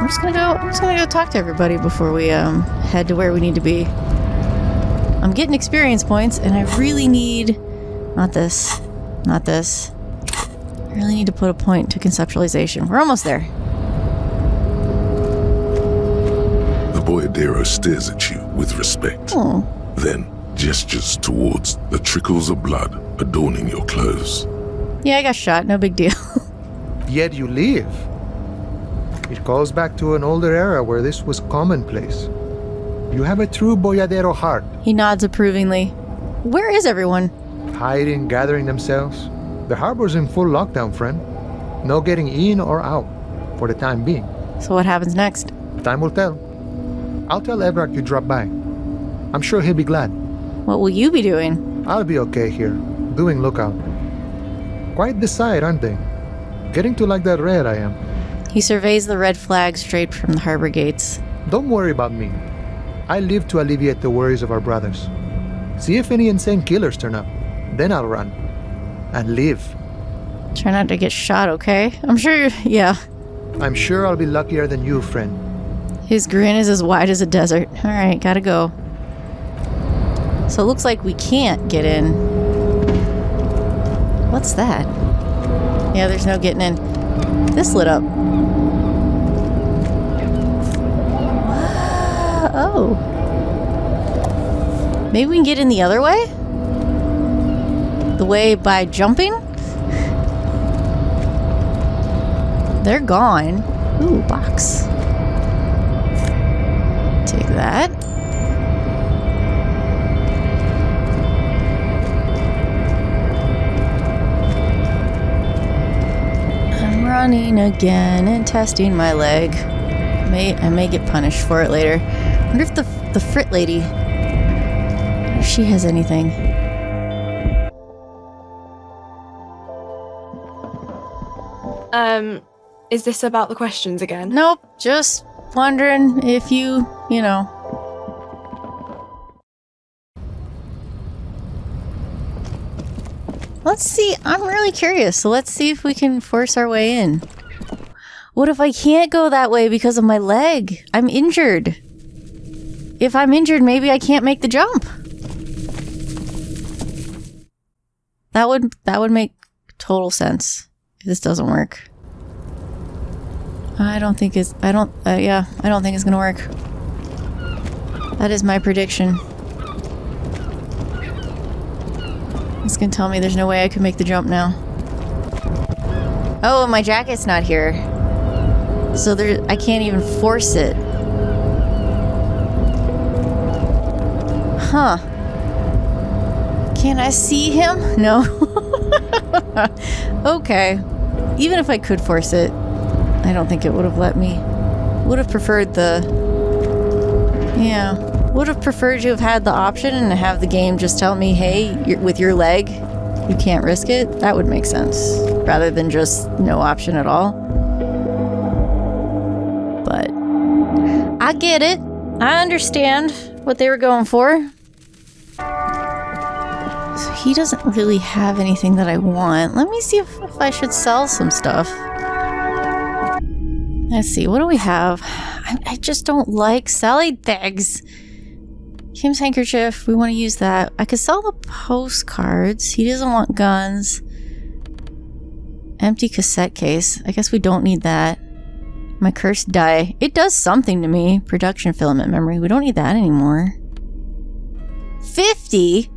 I'm just gonna go talk to everybody before we head to where we need to be. I'm getting experience points, and I really need not this. I really need to put a point to conceptualization. We're almost there. The boyadero stares at you with respect. Oh. Then gestures towards the trickles of blood adorning your clothes. Yeah, I got shot. No big deal. Yet you live. It calls back to an older era where this was commonplace. You have a true boyadero heart. He nods approvingly. Where is everyone? Hiding, gathering themselves. The harbor's in full lockdown, friend. No getting in or out, for the time being. So what happens next? Time will tell. I'll tell Evrak you dropped by. I'm sure he'll be glad. What will you be doing? I'll be okay here, doing lookout. Quite the sight, aren't they? Getting to like that red I am. He surveys the red flags straight from the harbor gates. Don't worry about me. I live to alleviate the worries of our brothers. See if any insane killers turn up. Then I'll run. And live. Try not to get shot, okay? I'm sure yeah. I'm sure I'll be luckier than you, friend. His grin is as wide as a desert. Alright, gotta go. So it looks like we can't get in. What's that? Yeah, there's no getting in. This lit up. Oh. Maybe we can get in the other way? The way by jumping? They're gone. Ooh, box. Take that. I'm running again and testing my leg. I may get punished for it later. I wonder if the Frit lady, if she has anything. Is this about the questions again? Nope, just wondering if you know. Let's see, I'm really curious, so let's see if we can force our way in. What if I can't go that way because of my leg? I'm injured. If I'm injured, maybe I can't make the jump. That would make total sense if this doesn't work. I don't think it's gonna work. That is my prediction. It's gonna tell me there's no way I can make the jump now. Oh, my jacket's not here. So I can't even force it. Huh. Can I see him? No. Okay. Even if I could force it, I don't think it would have let me. Would have preferred would have preferred to have had the option and have the game just tell me, hey, with your leg, you can't risk it. That would make sense. Rather than just no option at all. But I get it. I understand what they were going for. So he doesn't really have anything that I want. Let me see if I should sell some stuff. Let's see, what do we have? I just don't like selling things. Kim's handkerchief, we want to use that. I could sell the postcards. He doesn't want guns. Empty cassette case. I guess we don't need that. My cursed die. It does something to me. Production filament memory. We don't need that anymore. 50?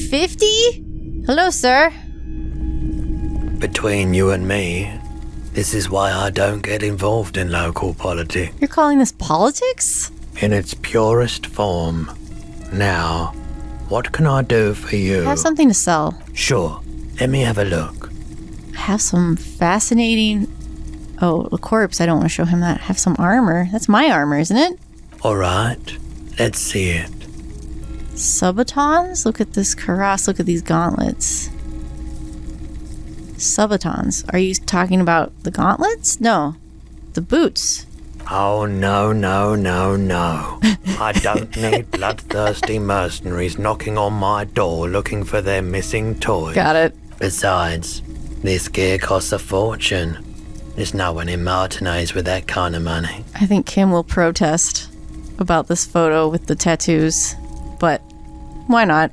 50? Hello, sir. Between you and me, this is why I don't get involved in local politics. You're calling this politics? In its purest form. Now, what can I do for you? I have something to sell. Sure. Let me have a look. I have some fascinating... Oh, a corpse. I don't want to show him that. I have some armor. That's my armor, isn't it? All right. Let's see it. Subatons? Look at this cuirass. Look at these gauntlets. Subatons. Are you talking about the gauntlets? No. The boots. Oh, no. I don't need bloodthirsty mercenaries knocking on my door looking for their missing toys. Got it. Besides, This gear costs a fortune. There's no one in Martinez with that kind of money. I think Kim will protest about this photo with the tattoos, but why not?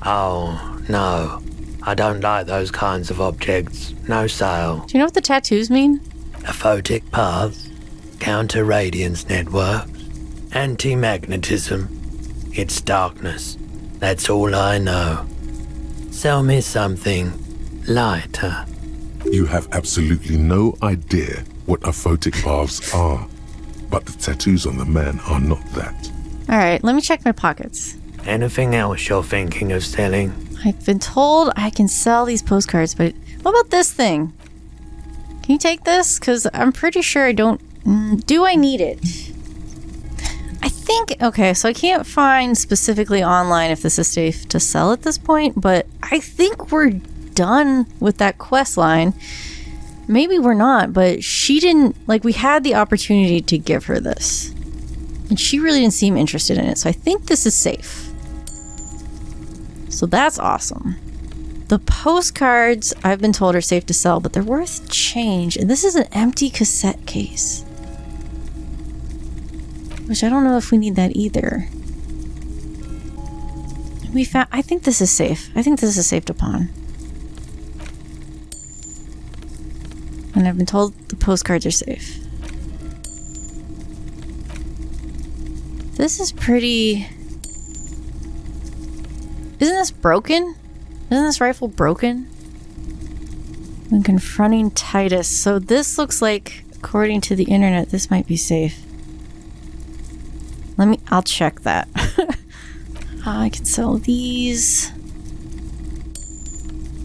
Oh, no. I don't like those kinds of objects. No sale. Do you know what the tattoos mean? Aphotic paths, counter-radiance networks, anti-magnetism. It's darkness. That's all I know. Sell me something lighter. You have absolutely no idea what aphotic paths are, but the tattoos on the man are not that. Alright, let me check my pockets. Anything else you're thinking of selling? I've been told I can sell these postcards, but what about this thing? Can you take this? Because I'm pretty sure I don't... do I need it? I think... Okay, so I can't find specifically online if this is safe to sell at this point, but I think we're done with that quest line. Maybe we're not, but she didn't... Like, we had the opportunity to give her this. And she really didn't seem interested in it, so I think this is safe. So that's awesome. The postcards, I've been told, are safe to sell, but they're worth change. And this is an empty cassette case. Which I don't know if we need that either. We found... I think this is safe. I think this is safe to pawn. And I've been told the postcards are safe. This is pretty... Isn't this broken? Isn't this rifle broken? When confronting Titus. So this looks like, according to the internet, this might be safe. I'll check that. I can sell these.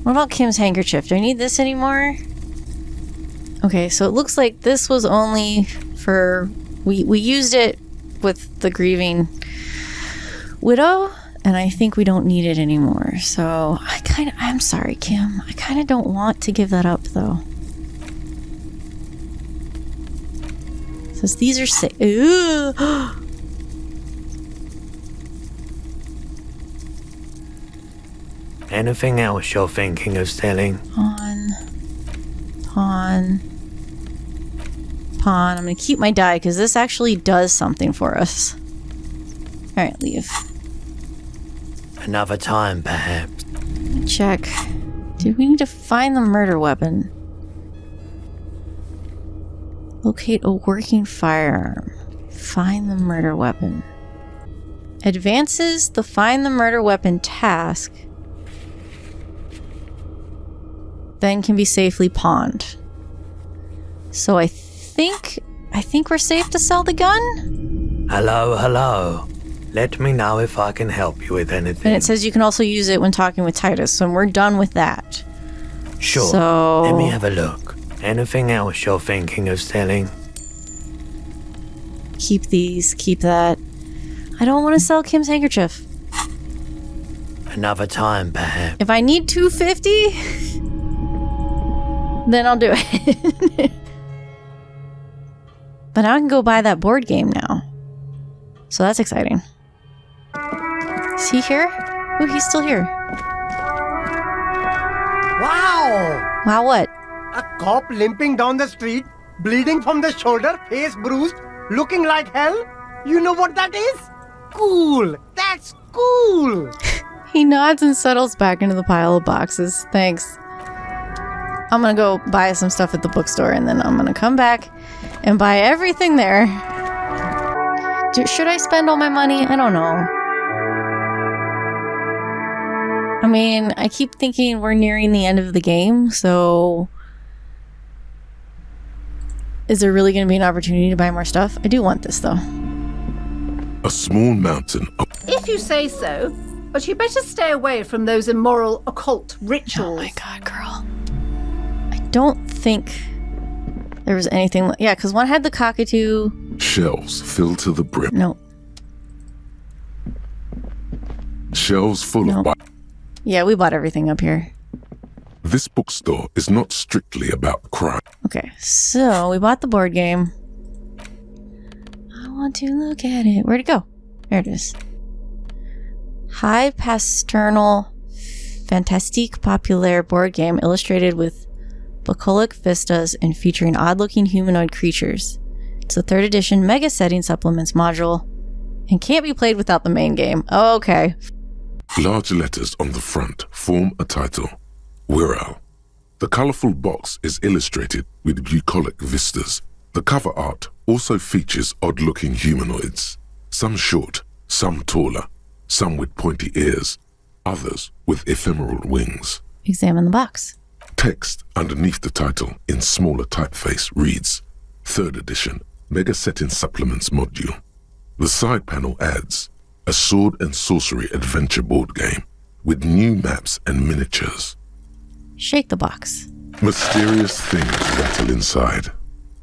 What about Kim's handkerchief? Do I need this anymore? Okay, so it looks like this was only for... We used it with the grieving widow. And I think we don't need it anymore. So I'm sorry, Kim. I kind of don't want to give that up, though. It says these are safe. Ooh. Anything else you're thinking of selling? Pawn. I'm going to keep my die because this actually does something for us. All right, leave. Another time, perhaps. Check. Do we need to find the murder weapon? Locate a working firearm. Find the murder weapon. Advances the find the murder weapon task. Then can be safely pawned. So I think we're safe to sell the gun? Hello. Let me know if I can help you with anything. And it says you can also use it when talking with Titus, so we're done with that. Sure. So... Let me have a look. Anything else you're thinking of selling? Keep these, keep that. I don't want to sell Kim's handkerchief. Another time, perhaps. If I need $250, then I'll do it. But now I can go buy that board game now. So that's exciting. Is he here? Oh, he's still here. Wow! Wow, what? A cop limping down the street, bleeding from the shoulder, face bruised, looking like hell? You know what that is? Cool! That's cool! He nods and settles back into the pile of boxes. Thanks. I'm gonna go buy some stuff at the bookstore and then I'm gonna come back and buy everything there. Should I spend all my money? I don't know. I mean, I keep thinking we're nearing the end of the game, so... Is there really going to be an opportunity to buy more stuff? I do want this, though. A small mountain up. If you say so, but you better stay away from those immoral occult rituals. Oh my god, girl. I don't think there was anything... Yeah, because one had the cockatoo... Shelves filled to the brim. No. Shelves full No. of... Yeah, we bought everything up here. This bookstore is not strictly about crime. Okay, so we bought the board game. I want to look at it. Where'd it go? There it is. High Pasternal Fantastique Populaire board game illustrated with bucolic vistas and featuring odd-looking humanoid creatures. It's a 3rd edition Mega Setting Supplements module and can't be played without the main game. Oh, okay. Large letters on the front form a title, Wirral. The colourful box is illustrated with bucolic vistas. The cover art also features odd-looking humanoids, some short, some taller, some with pointy ears, others with ephemeral wings. Examine the box. Text underneath the title in smaller typeface reads, 3rd edition Mega Setting Supplements module. The side panel adds a sword and sorcery adventure board game with new maps and miniatures. Shake the box. Mysterious things rattle inside.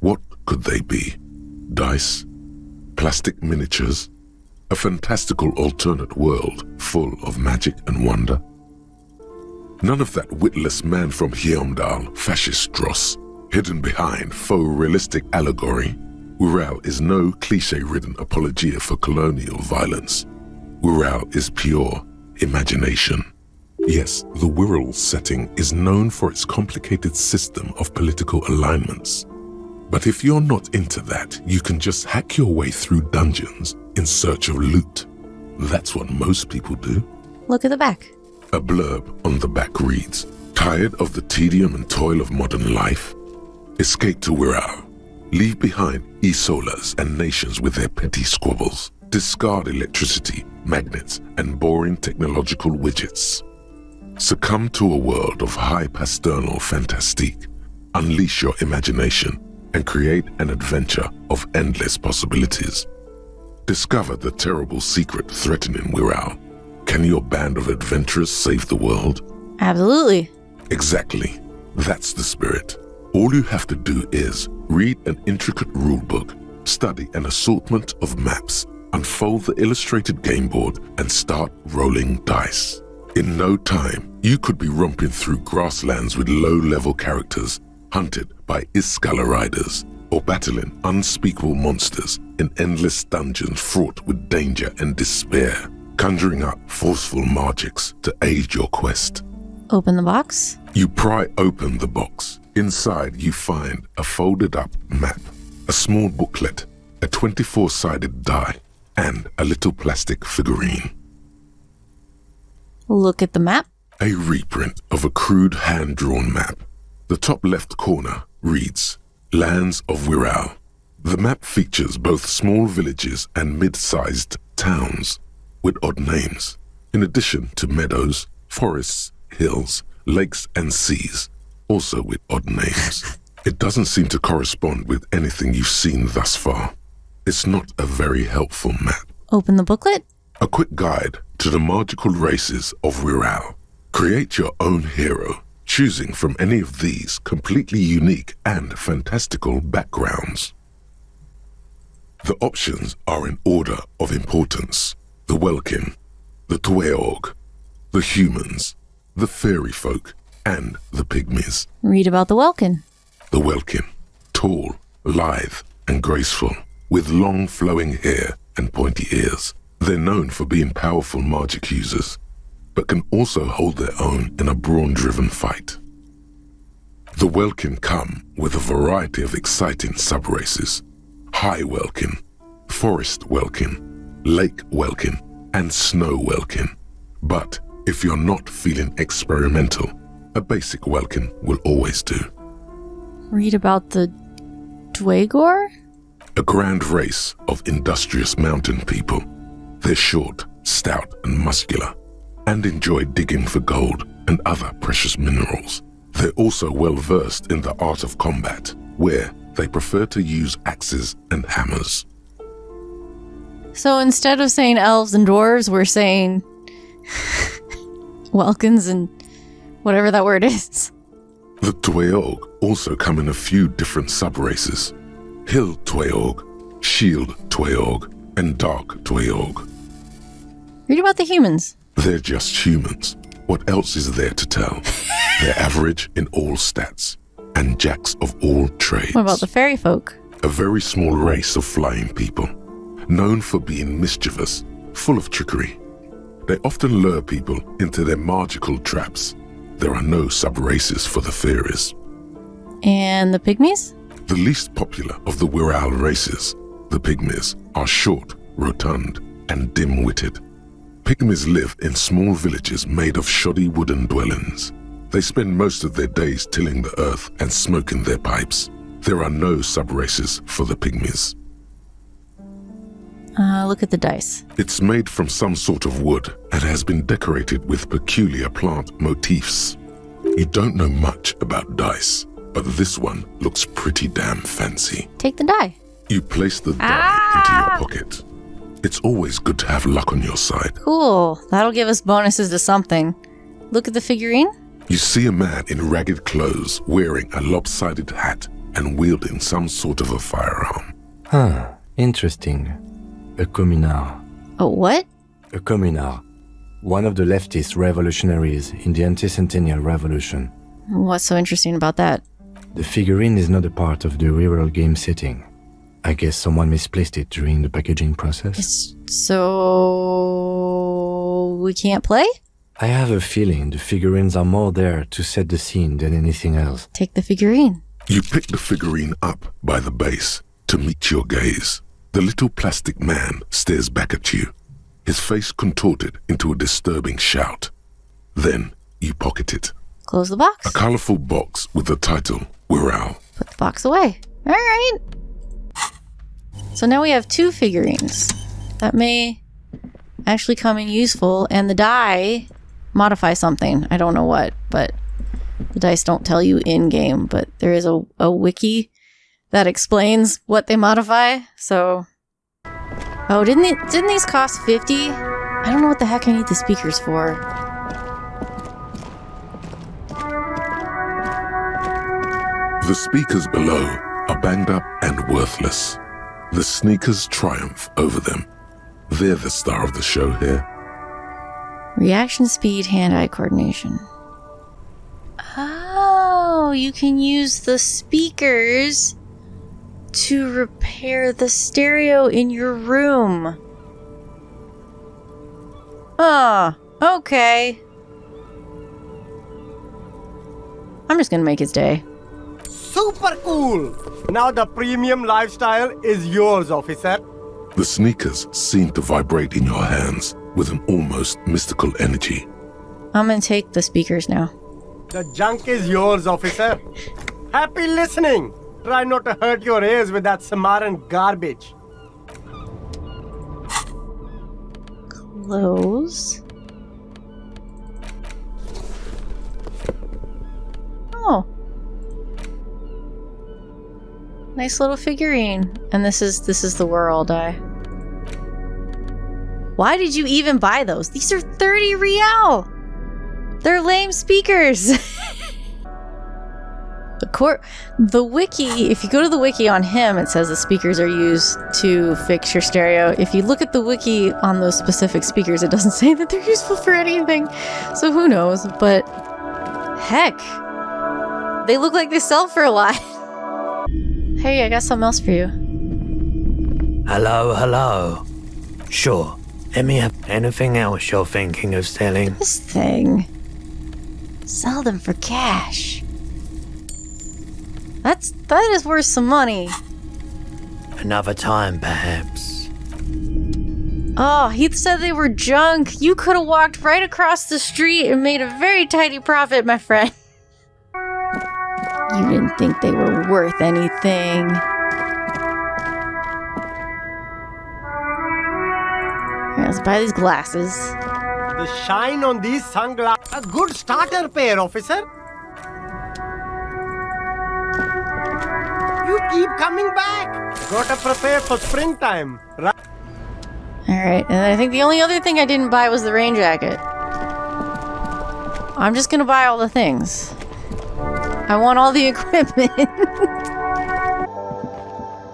What could they be? Dice? Plastic miniatures? A fantastical alternate world full of magic and wonder? None of that witless man from Heimdall fascist dross, hidden behind faux realistic allegory. Wirral is no cliché-ridden apologia for colonial violence. Wirral is pure imagination. Yes, the Wirral setting is known for its complicated system of political alignments. But if you're not into that, you can just hack your way through dungeons in search of loot. That's what most people do. Look at the back. A blurb on the back reads, tired of the tedium and toil of modern life? Escape to Wirral. Leave behind Isolas and nations with their petty squabbles. Discard electricity, magnets, and boring technological widgets. Succumb to a world of high pasternal fantastique. Unleash your imagination and create an adventure of endless possibilities. Discover the terrible secret threatening Wirral. Can your band of adventurers save the world? Absolutely. Exactly. That's the spirit. All you have to do is read an intricate rulebook, study an assortment of maps, unfold the illustrated game board, and start rolling dice. In no time, you could be romping through grasslands with low-level characters, hunted by Iskala riders, or battling unspeakable monsters in endless dungeons fraught with danger and despair, conjuring up forceful magics to aid your quest. Open the box. You pry open the box. Inside, you find a folded-up map, a small booklet, a 24-sided die, and a little plastic figurine. Look at the map. A reprint of a crude hand-drawn map. The top left corner reads, Lands of Wirral. The map features both small villages and mid-sized towns with odd names, in addition to meadows, forests, hills, lakes, and seas, also with odd names. It doesn't seem to correspond with anything you've seen thus far. It's not a very helpful map. Open the booklet. A quick guide to the magical races of Wirral. Create your own hero, choosing from any of these completely unique and fantastical backgrounds. The options are in order of importance. The Welkin, the Tweog, the humans, the fairy folk, and the pygmies. Read about the Welkin. The Welkin, tall, lithe, and graceful, with long flowing hair and pointy ears. They're known for being powerful magic users, but can also hold their own in a brawn-driven fight. The Welkin come with a variety of exciting sub-races. High Welkin, Forest Welkin, Lake Welkin, and Snow Welkin. But if you're not feeling experimental, a basic Welkin will always do. Read about the Dwagor? A grand race of industrious mountain people. They're short, stout, and muscular, and enjoy digging for gold and other precious minerals. They're also well versed in the art of combat, where they prefer to use axes and hammers. So instead of saying elves and dwarves, we're saying Welkins and whatever that word is. The Tweog also come in a few different sub-races. Hill Tweog, Shield Tweog, and Dark Tweog. Read about the humans. They're just humans. What else is there to tell? They're average in all stats, and jacks of all trades. What about the fairy folk? A very small race of flying people, known for being mischievous, full of trickery. They often lure people into their magical traps. There are no sub-races for the fairies. And the pygmies? The least popular of the Wirral races, the pygmies, are short, rotund, and dim-witted. Pygmies live in small villages made of shoddy wooden dwellings. They spend most of their days tilling the earth and smoking their pipes. There are no sub-races for the pygmies. Look at the dice. It's made from some sort of wood and has been decorated with peculiar plant motifs. You don't know much about dice, but this one looks pretty damn fancy. Take the die. You place the die into your pocket. It's always good to have luck on your side. Cool. That'll give us bonuses to something. Look at the figurine. You see a man in ragged clothes wearing a lopsided hat and wielding some sort of a firearm. Huh, interesting. A communard. Oh, what? A communard. One of the leftist revolutionaries in the anti-centennial revolution. What's so interesting about that? The figurine is not a part of the real game setting. I guess someone misplaced it during the packaging process. So we can't play? I have a feeling the figurines are more there to set the scene than anything else. Take the figurine. You pick the figurine up by the base to meet your gaze. The little plastic man stares back at you, his face contorted into a disturbing shout. Then you pocket it. Close the box. A colorful box with the title, Wirral. Put the box away. All right. So now we have 2 figurines. That may actually come in useful, and the die modify something. I don't know what, but the dice don't tell you in-game, but there is a wiki that explains what they modify, so... Oh, didn't these cost 50? I don't know what the heck I need the speakers for. The speakers below are banged up and worthless. The sneakers triumph over them. They're the star of the show here. Reaction speed, hand-eye coordination. Oh, you can use the speakers to repair the stereo in your room. Ah, okay. I'm just gonna make his day. Super cool! Now the premium lifestyle is yours, officer. The sneakers seem to vibrate in your hands with an almost mystical energy. I'm gonna take the speakers now. The junk is yours, officer. Happy listening! Try not to hurt your ears with that Samaran garbage. Close. Oh. Nice little figurine. And this is the Wirral die. Why did you even buy those? These are 30 real! They're lame speakers! The wiki, if you go to the wiki on him, it says the speakers are used to fix your stereo. If you look at the wiki on those specific speakers, it doesn't say that they're useful for anything. So who knows? But heck, they look like they sell for a lot. Hey, I got something else for you. Hello. Sure. Let me have anything else you're thinking of selling. This thing. Sell them for cash. That is worth some money. Another time, perhaps. Oh, he said they were junk. You could have walked right across the street and made a very tiny profit, my friend. You didn't think they were worth anything. Here, let's buy these glasses. The shine on these sunglasses. A good starter pair, officer. You keep coming back. Gotta prepare for springtime, right? Alright, and I think the only other thing I didn't buy was the rain jacket. I'm just gonna buy all the things. I want all the equipment.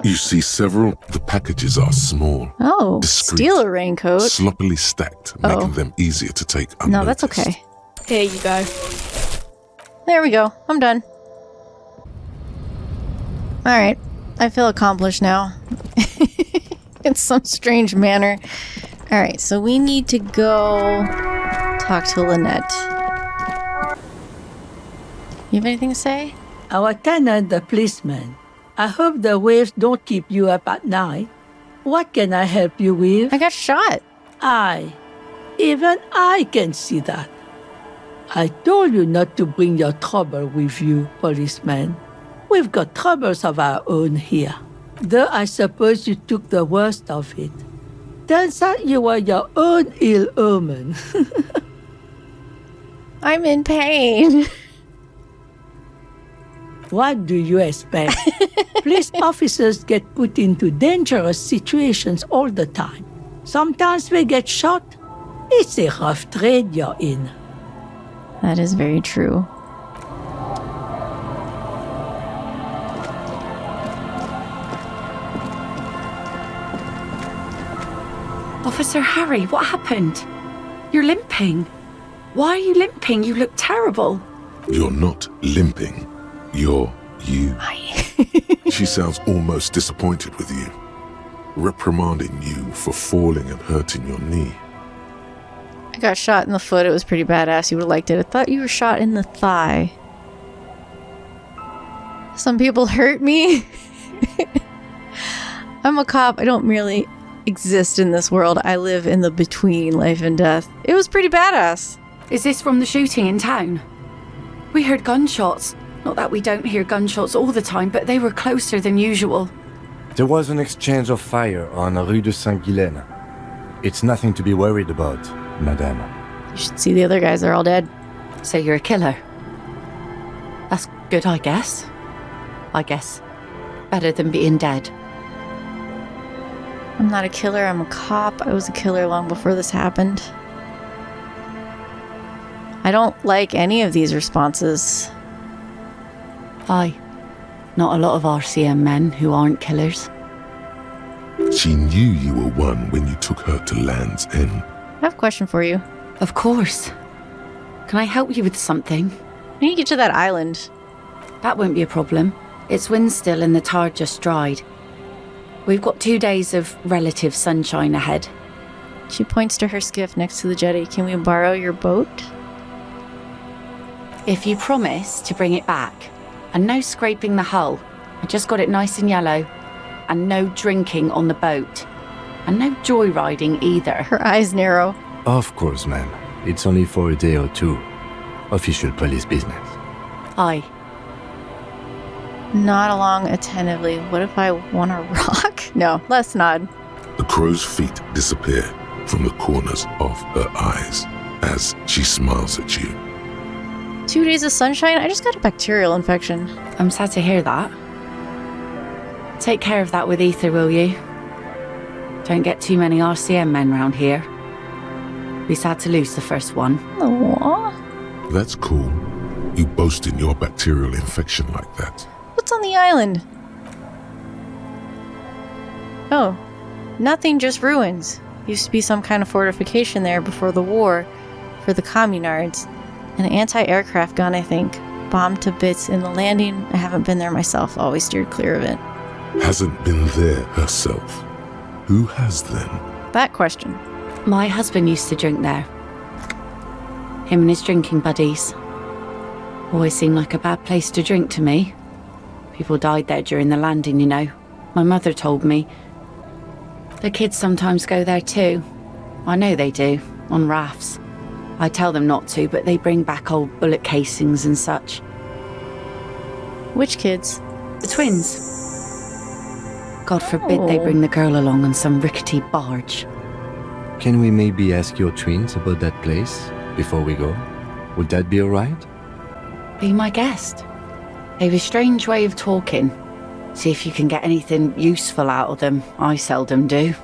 You see several. The packages are small. Oh, discreet, steal a raincoat. sloppily stacked, making them easier to take unnoticed. No, that's okay. Here you go. There we go. I'm done. Alright, I feel accomplished now. In some strange manner. Alright, so we need to go talk to Lynette. You have anything to say? Our tenant, the policeman. I hope the waves don't keep you up at night. What can I help you with? I got shot. Even I can see that. I told you not to bring your trouble with you, policeman. We've got troubles of our own here. Though I suppose you took the worst of it. Turns out you were your own ill omen. I'm in pain. What do you expect? Police officers get put into dangerous situations all the time. Sometimes they get shot. It's a rough trade you're in. That is very true. Officer Harry, what happened? You're limping. Why are you limping? You look terrible. You're not limping. You're you. She sounds almost disappointed with you, reprimanding you for falling and hurting your knee. I got shot in the foot. It was pretty badass. You would have liked it. I thought you were shot in the thigh. Some people hurt me. I'm a cop. I don't merely exist in this world. I live in the between life and death. It was pretty badass. Is this from the shooting in town? We heard gunshots. Not that we don't hear gunshots all the time, but they were closer than usual. There was an exchange of fire on Rue de Saint-Guylaine. It's nothing to be worried about, madame. You should see the other guys. They're all dead. So you're a killer. That's good, I guess. Better than being dead. I'm not a killer. I'm a cop. I was a killer long before this happened. I don't like any of these responses. Aye. Not a lot of RCM men who aren't killers. She knew you were one when you took her to Land's End. I have a question for you. Of course. Can I help you with something? When you get to that island. That won't be a problem. It's wind still and the tide just dried. We've got 2 days of relative sunshine ahead. She points to her skiff next to the jetty. Can we borrow your boat? If you promise to bring it back, and no scraping the hull, I just got it nice and yellow, and no drinking on the boat, and no joyriding either. Her eyes narrow. Of course, ma'am. It's only for a day or two. Official police business. Aye. Nod along attentively. What if I want to rock? No, let's nod. The crow's feet disappear from the corners of her eyes as she smiles at you. 2 days of sunshine? I just got a bacterial infection. I'm sad to hear that. Take care of that with ether, will you? Don't get too many RCM men round here. Be sad to lose the first one. Aww. That's cool. You boasting your bacterial infection like that. What's on the island? Oh, nothing, just ruins. Used to be some kind of fortification there before the war for the communards. An anti-aircraft gun, I think. Bombed to bits in the landing. I haven't been there myself. Always steered clear of it. Hasn't been there herself. Who has then? That question. My husband used to drink there. Him and his drinking buddies. Always seemed like a bad place to drink to me. People died there during the landing, you know. My mother told me. The kids sometimes go there too. I know they do, on rafts. I tell them not to, but they bring back old bullet casings and such. Which kids? The twins. God forbid they bring the girl along on some rickety barge. Can we maybe ask your twins about that place before we go? Would that be alright? Be my guest. They've a strange way of talking. See if you can get anything useful out of them. I seldom do.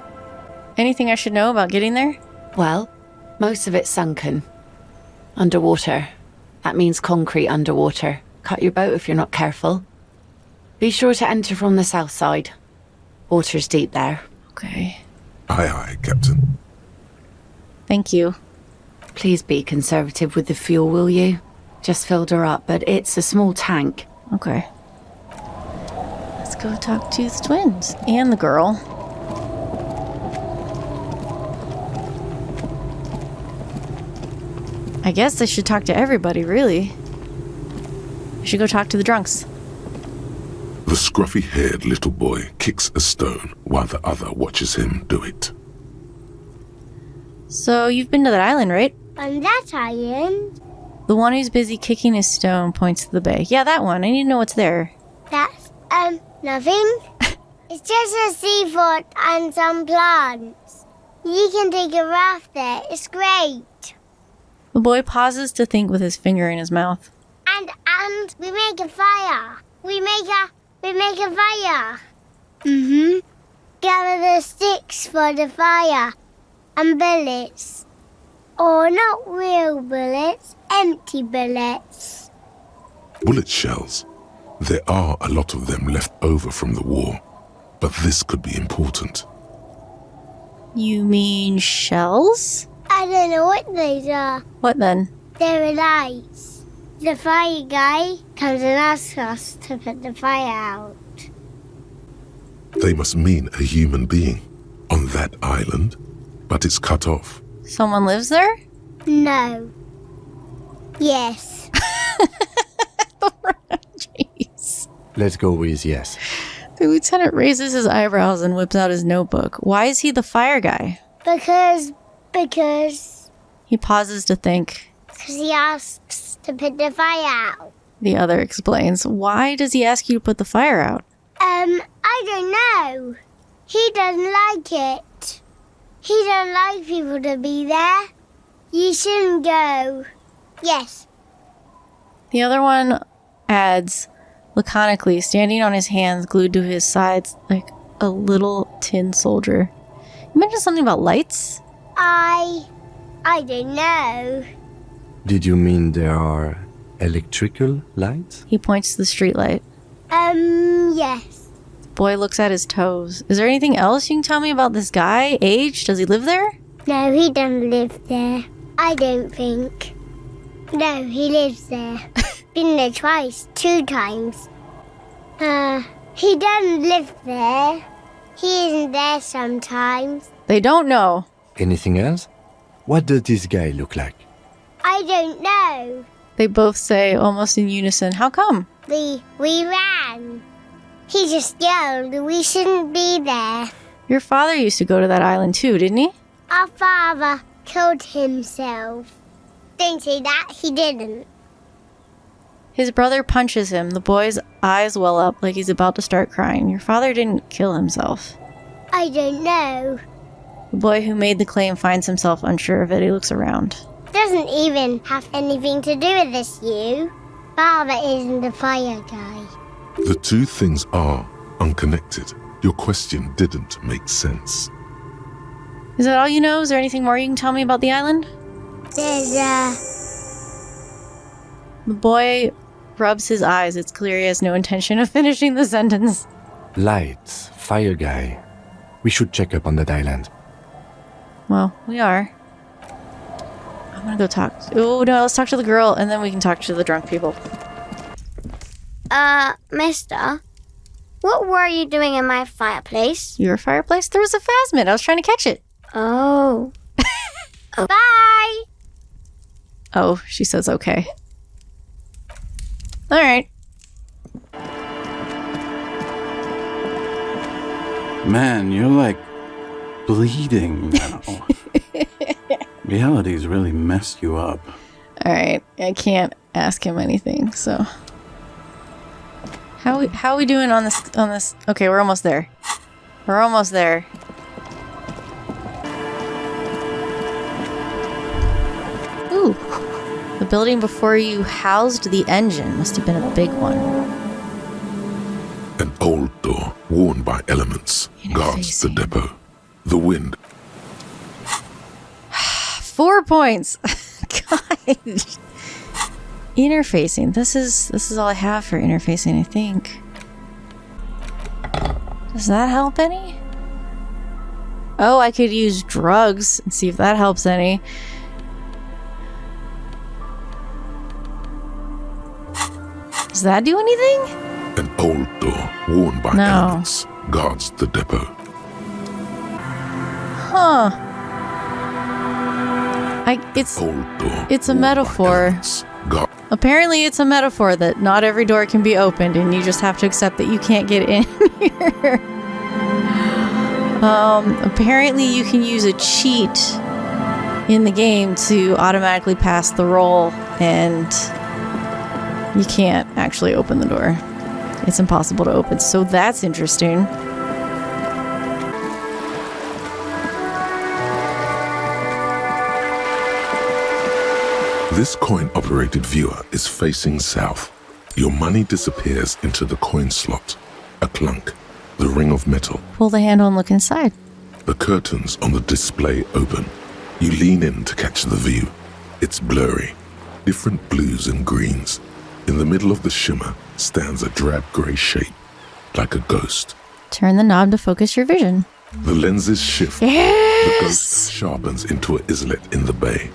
Anything I should know about getting there? Well, most of it's sunken. Underwater. That means concrete underwater. Cut your boat if you're not careful. Be sure to enter from the south side. Water's deep there. Okay. Aye, aye, Captain. Thank you. Please be conservative with the fuel, will you? Just filled her up, but it's a small tank. Okay. Let's go talk to the twins and the girl. I guess I should talk to everybody, really. I should go talk to the drunks. The scruffy-haired little boy kicks a stone while the other watches him do it. So you've been to that island, right? On that island? The one who's busy kicking his stone points to the bay. Yeah, that one. I need to know what's there. That's, nothing. It's just a seafort and some plants. You can take a raft there. It's great. The boy pauses to think with his finger in his mouth. And we make a fire. We make a fire. Mm-hmm. Gather the sticks for the fire. And bullets. Or not real bullets, empty bullets. Bullet shells. There are a lot of them left over from the war, but this could be important. You mean shells? I don't know what those are. What then? They're lights. The fire guy comes and asks us to put the fire out. They must mean a human being on that island, but it's cut off. Someone lives there? No. Yes. Jeez. Let's go with yes. The lieutenant raises his eyebrows and whips out his notebook. Why is he the fire guy? Because He pauses to think. he asks to put the fire out. The other explains. Why does he ask you to put the fire out? I don't know. He doesn't like it. He don't like people to be there. You shouldn't go. Yes. The other one adds, laconically, standing on his hands glued to his sides like a little tin soldier. You mentioned something about lights? I don't know. Did you mean there are electrical lights? He points to the streetlight. Yes. The boy looks at his toes. Is there anything else you can tell me about this guy? Age? Does he live there? No, he doesn't live there. I don't think. No, he lives there. Been there twice, 2 times. He doesn't live there. He isn't there sometimes. They don't know. Anything else? What does this guy look like? I don't know. They both say, almost in unison, how come? We ran. He just yelled we shouldn't be there. Your father used to go to that island too, didn't he? Our father killed himself. Don't say that, he didn't. His brother punches him. The boy's eyes well up like he's about to start crying. Your father didn't kill himself. I don't know. The boy who made the claim finds himself unsure of it. He looks around. Doesn't even have anything to do with this, you. Father isn't the fire guy. The two things are unconnected. Your question didn't make sense. Is that all you know? Is there anything more you can tell me about the island? The boy rubs his eyes. It's clear he has no intention of finishing the sentence. Lights, fire guy. We should check up on that island. Well, we are. I'm gonna go talk. Oh, no, let's talk to the girl, and then we can talk to the drunk people. Mister, what were you doing in my fireplace? Your fireplace? There was a phasmid. I was trying to catch it. Oh. Bye! Oh, she says okay. All right. Man, you're like bleeding now. Reality's really messed you up. All right. I can't ask him anything, so. How are we doing on this? Okay, we're almost there. We're almost there. Ooh. The building before you housed the engine. Must have been a big one. An old door, worn by elements, guards the depot. The wind. 4 points. God. Interfacing. This is all I have for interfacing, I think. Does that help any? Oh, I could use drugs and see if that helps any. Does that do anything? An old door, worn by elements, guards the depot. Huh. It's a metaphor Apparently it's a metaphor that not every door can be opened and you just have to accept that you can't get in here. Apparently you can use a cheat in the game to automatically pass the roll, and you can't actually open the door. It's impossible to open, so that's interesting. This coin-operated viewer is facing south. Your money disappears into the coin slot. A clunk, the ring of metal. Pull the handle and look inside. The curtains on the display open. You lean in to catch the view. It's blurry, different blues and greens. In the middle of the shimmer stands a drab grey shape, like a ghost. Turn the knob to focus your vision. The lenses shift. Yes! The ghost sharpens into an islet in the bay.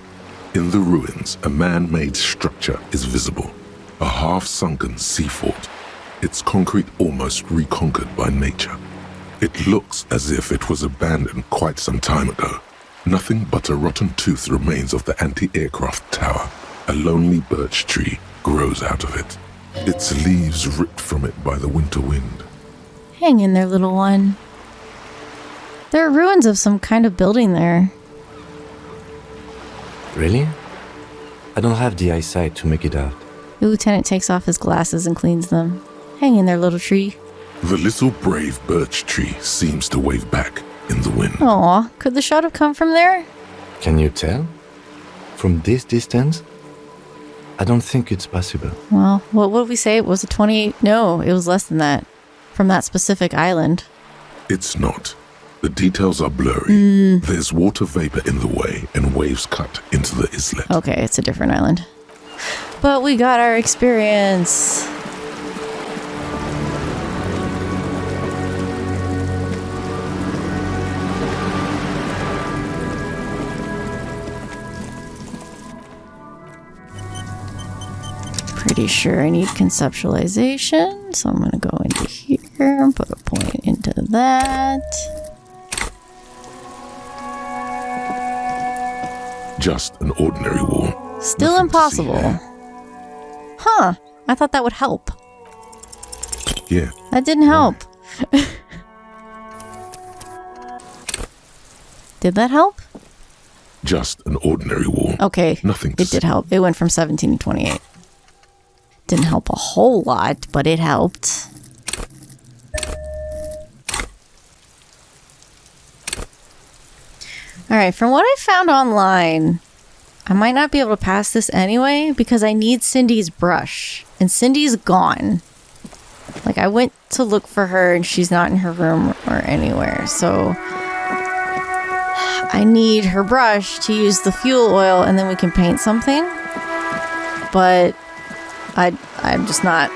In the ruins, a man-made structure is visible. A half-sunken sea fort. Its concrete almost reconquered by nature. It looks as if it was abandoned quite some time ago. Nothing but a rotten tooth remains of the anti-aircraft tower. A lonely birch tree grows out of it. Its leaves ripped from it by the winter wind. Hang in there, little one. There are ruins of some kind of building there. Really? I don't have the eyesight to make it out. The lieutenant takes off his glasses and cleans them. Hang in there, little tree. The little brave birch tree seems to wave back in the wind. Aw, could the shot have come from there? Can you tell? From this distance? I don't think it's possible. Well, what did we say? Was it 28? No, it was less than that. From that specific island. It's not. The details are blurry. There's water vapor in the way and waves cut into the islet. Okay, it's a different island. But we got our experience. Pretty sure I need conceptualization, so I'm going to go into here and put a point into that. Just an ordinary wall. Still Nothing to see impossible. here. Huh, I thought that would help. Yeah. That didn't help. Did that help? Just an ordinary wall. Okay, Nothing to it did help. It went from 17 to 28. Didn't help a whole lot, but it helped. Alright, from what I found online, I might not be able to pass this anyway because I need Cindy's brush. And Cindy's gone. Like, I went to look for her and she's not in her room or anywhere. So I need her brush to use the fuel oil and then we can paint something. But I'm just not...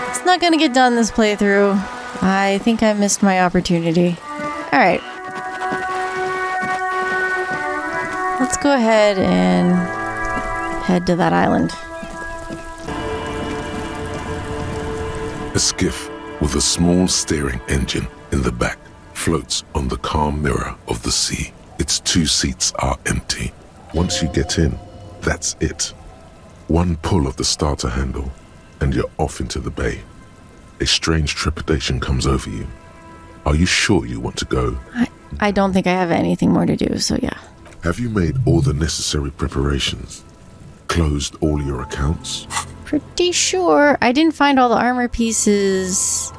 It's not gonna get done this playthrough. I think I missed my opportunity. Alright. Let's go ahead and head to that island. A skiff with a small steering engine in the back floats on the calm mirror of the sea. Its 2 seats are empty. Once you get in, that's it. One pull of the starter handle, and you're off into the bay. A strange trepidation comes over you. Are you sure you want to go? I don't think I have anything more to do, so yeah. Have you made all the necessary preparations? Closed all your accounts? Pretty sure. I didn't find all the armor pieces.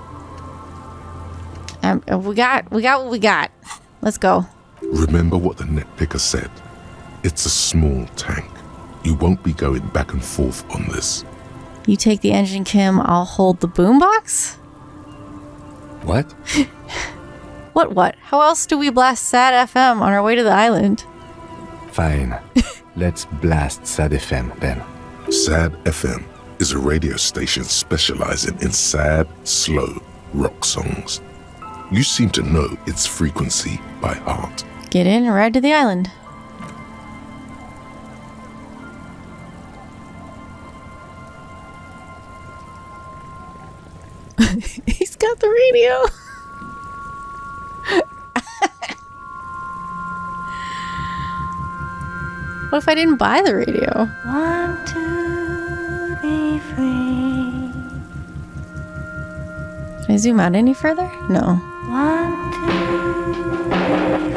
We got what we got. Let's go. Remember what the netpicker said. It's a small tank. You won't be going back and forth on this. You take the engine, Kim. I'll hold the boombox? What? What? How else do we blast Sad FM on our way to the island? Fine. Let's blast Sad FM then. Sad FM is a radio station specializing in sad, slow rock songs. You seem to know its frequency by heart. Get in and ride to the island. He's got the radio. What if I didn't buy the radio? Want to be free. Can I zoom out any further? No. Want to be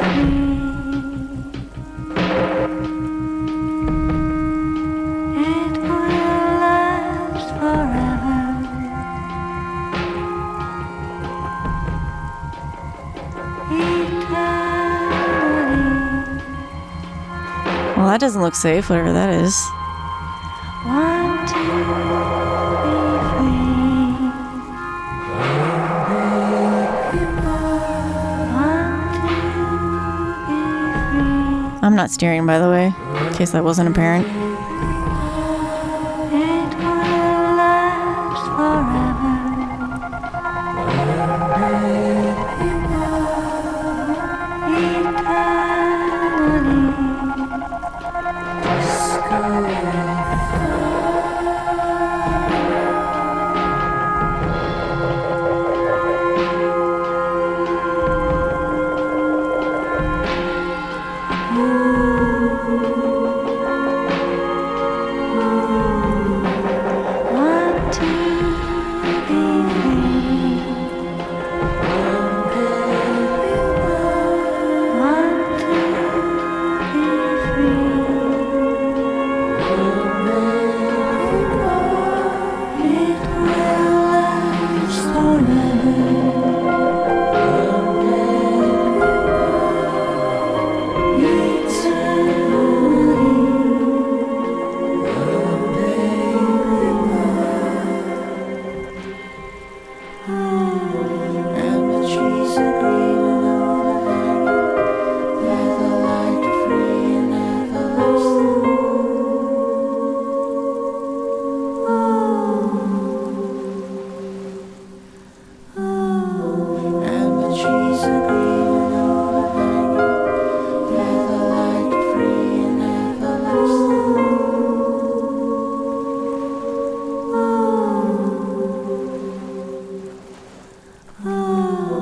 free. It will last forever. Well, that doesn't look safe, whatever that is. Want to be free. Want to be free. I'm not steering, by the way, in case that wasn't apparent. It will last forever.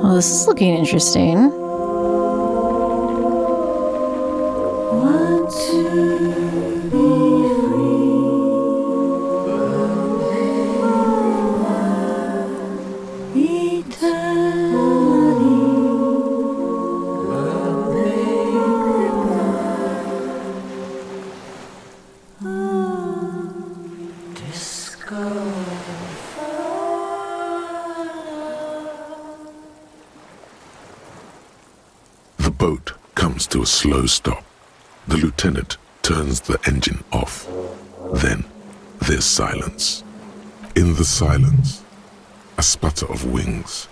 Well, this is looking interesting. Want to be free. The boat comes to a slow stop. The lieutenant turns the engine off. Then there's silence. In the silence, a sputter of wings.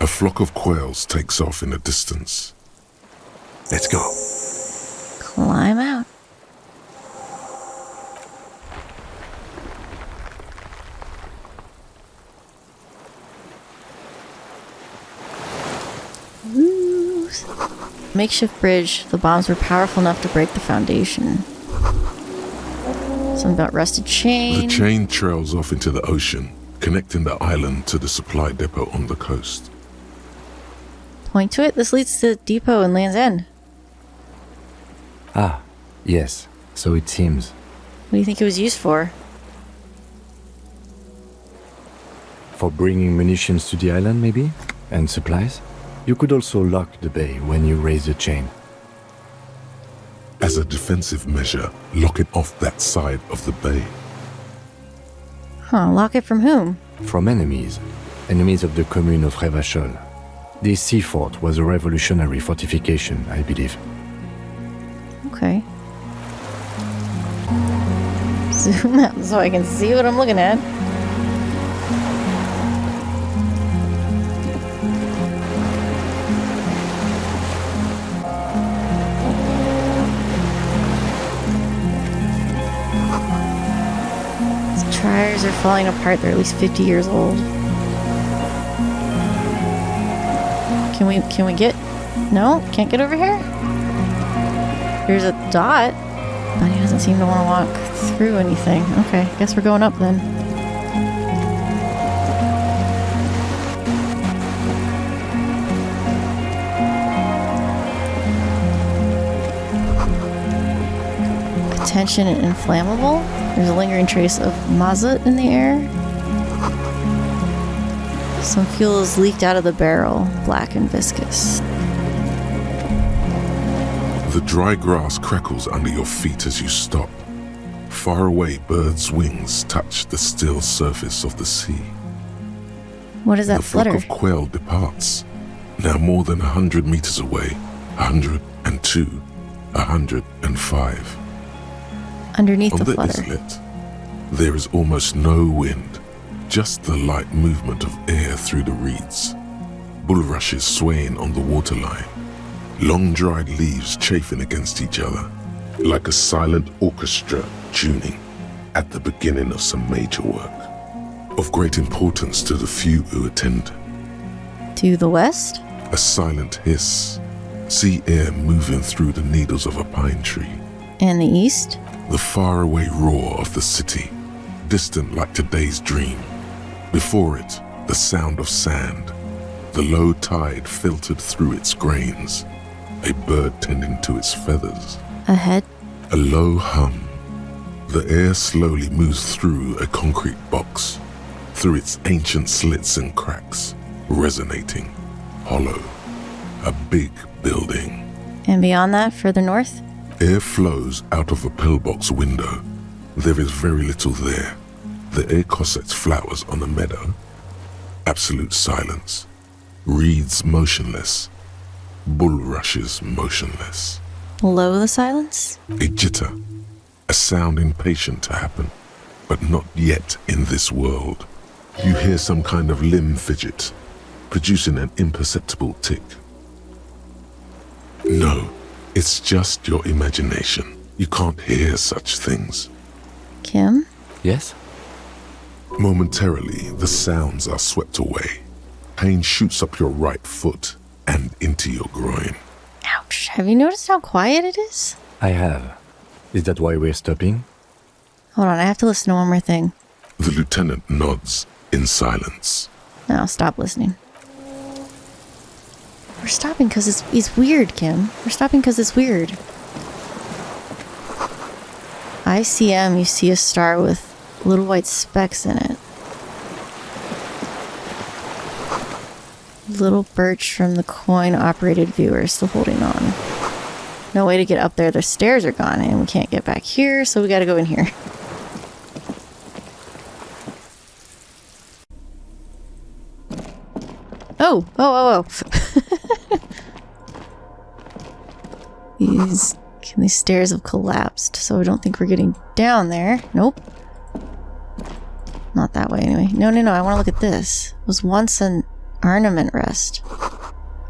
A flock of quails takes off in the distance. Let's go. Climb out. Woo. Makeshift bridge. The bombs were powerful enough to break the foundation. Something about rusted chain. The chain trails off into the ocean, connecting the island to the supply depot on the coast. Point to it. This leads to the depot in Land's End. Ah, yes. So it seems. What do you think it was used for? For bringing munitions to the island, maybe? And supplies? You could also lock the bay when you raise the chain. As a defensive measure, lock it off that side of the bay. Huh, lock it from whom? From enemies. Enemies of the commune of Revachol. This sea fort was a revolutionary fortification, I believe. Okay. Zoom out so I can see what I'm looking at. These tires are falling apart. They're at least 50 years old. Can we get... No? Can't get over here? There's a dot, but he doesn't seem to want to walk through anything. Okay, guess we're going up then. tension and inflammable. There's a lingering trace of mazut in the air. Some fuel is leaked out of the barrel, black and viscous. The dry grass crackles under your feet as you stop. Far away, birds' wings touch the still surface of the sea. What is that the flock flutter? of quail departs, now more than 100 meters away, 102, 105. Underneath On the the flutter. islet, there is almost no wind, just the light movement of air through the reeds. Bulrushes swaying on the waterline, long-dried leaves chafing against each other, like a silent orchestra tuning at the beginning of some major work, of great importance to the few who attend. To the west? A silent hiss, sea air moving through the needles of a pine tree. And the east? The faraway roar of the city, distant like today's dream. Before it, the sound of sand, the low tide filtered through its grains, a bird tending to its feathers. Ahead? A low hum. The air slowly moves through a concrete box, through its ancient slits and cracks, resonating, hollow. A big building. And beyond that, further north? Air flows out of a pillbox window. There is very little there. The air cossets flowers on a meadow. Absolute silence. Reeds motionless. Bulrushes motionless. Below the silence? A jitter. A sound impatient to happen, but not yet in this world. You hear some kind of limb fidget, producing an imperceptible tick. No, it's just your imagination. You can't hear such things. Kim? Yes? Momentarily, the sounds are swept away. Pain shoots up your right foot and into your groin. Ouch. Have you noticed how quiet it is? I have. Is that why we're stopping? Hold on, I have to listen to one more thing. The lieutenant nods in silence. No, stop listening. We're stopping because it's weird, Kim. We're stopping because it's weird. ICM, you see a star with little white specks in it. Little birch from the coin-operated viewer still holding on. No way to get up there. The stairs are gone and we can't get back here, so we gotta go in here. Oh. These stairs have collapsed, so I don't think we're getting down there. Nope. Not that way anyway. No, I want to look at this. It was once an armament rest.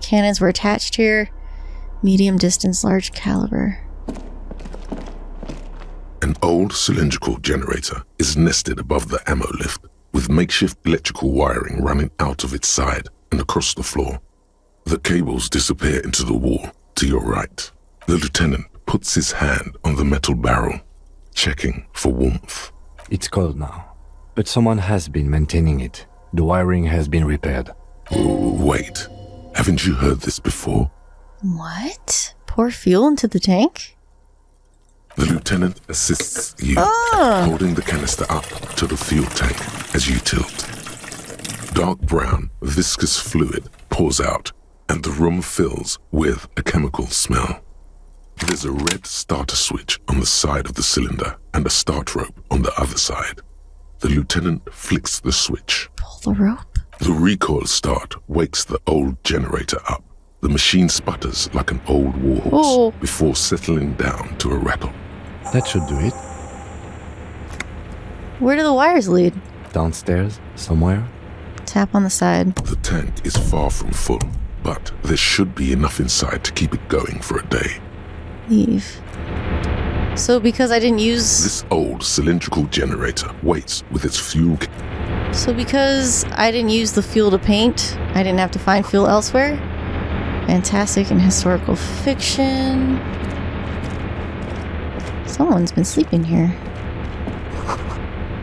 Cannons were attached here. Medium distance, large caliber. An old cylindrical generator is nested above the ammo lift, with makeshift electrical wiring running out of its side and across the floor. The cables disappear into the wall to your right. The lieutenant puts his hand on the metal barrel, checking for warmth. It's cold now, but someone has been maintaining it. The wiring has been repaired. Wait, haven't you heard this before? What? Pour fuel into the tank? The lieutenant assists you, holding the canister up to the fuel tank as you tilt. Dark brown, viscous fluid pours out, and the room fills with a chemical smell. There's a red starter switch on the side of the cylinder and a start rope on the other side. The lieutenant flicks the switch. Pull the rope. The recoil start wakes the old generator up. The machine sputters like an old warhorse before settling down to a rattle. That should do it. Where do the wires lead? Downstairs, somewhere. Tap on the side. The tank is far from full, but there should be enough inside to keep it going for a day. Leave. So because I didn't use... This old cylindrical generator waits with its fuel... So because I didn't use the fuel to paint, I didn't have to find fuel elsewhere? Fantastic and historical fiction. Someone's been sleeping here.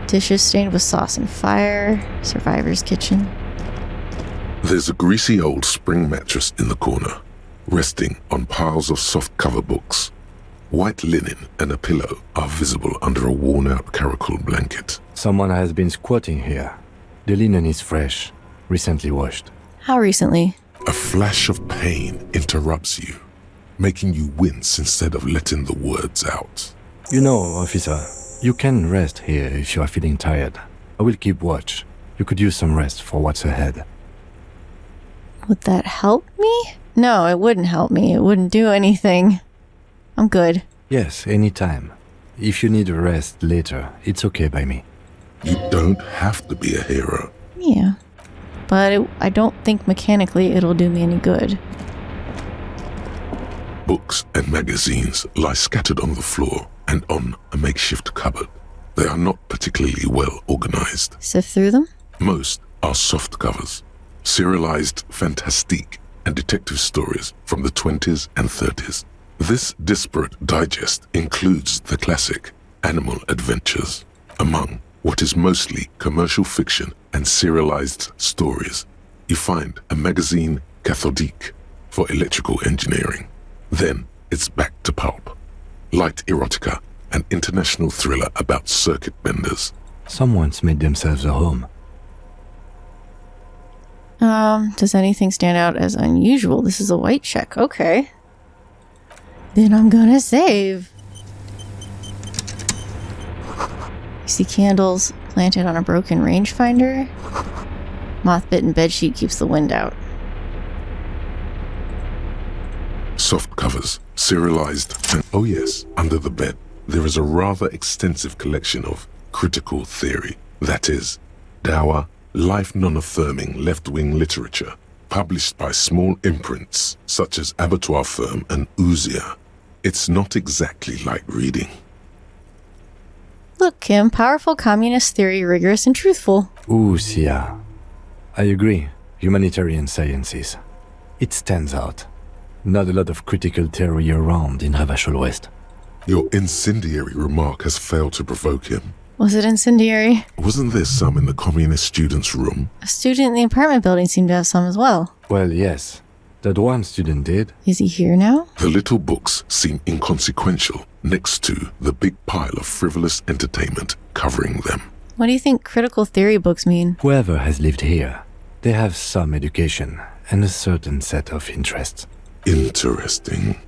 Dishes stained with sauce and fire. Survivor's kitchen. There's a greasy old spring mattress in the corner, resting on piles of soft cover books. White linen and a pillow are visible under a worn-out caracal blanket. Someone has been squatting here. The linen is fresh, recently washed. How recently? A flash of pain interrupts you, making you wince instead of letting the words out. You know, officer, you can rest here if you are feeling tired. I will keep watch. You could use some rest for what's ahead. Would that help me? No, it wouldn't help me. It wouldn't do anything. I'm good. Yes, anytime. If you need a rest later, it's okay by me. You don't have to be a hero. Yeah. But I don't think mechanically it'll do me any good. Books and magazines lie scattered on the floor and on a makeshift cupboard. They are not particularly well organized. Sift through them? Most are soft covers, serialized fantastique and detective stories from the 20s and 30s. This disparate digest includes the classic Animal Adventures, among what is mostly commercial fiction and serialized stories. You find a magazine cathodique for electrical engineering. Then it's back to pulp, light erotica, an international thriller about circuit benders. Someone's made themselves a home. Does anything stand out as unusual? This is a white check. Okay. Then I'm gonna save. You see candles planted on a broken rangefinder. Moth-bitten bedsheet keeps the wind out. Soft covers, serialized, and oh yes, under the bed, there is a rather extensive collection of critical theory, that is, dour, life non-affirming left-wing literature, published by small imprints such as Abattoir Firm and Ouzia. It's not exactly like reading. Look, Kim, powerful communist theory, rigorous and truthful. Ouzia. I agree. Humanitarian sciences. It stands out. Not a lot of critical theory around in Ravachol West. Your incendiary remark has failed to provoke him. Was it incendiary? Wasn't there some in the communist student's room? A student in the apartment building seemed to have some as well. Well, yes. That one student did. Is he here now? The little books seem inconsequential next to the big pile of frivolous entertainment covering them. What do you think critical theory books mean? Whoever has lived here, they have some education and a certain set of interests. Interesting.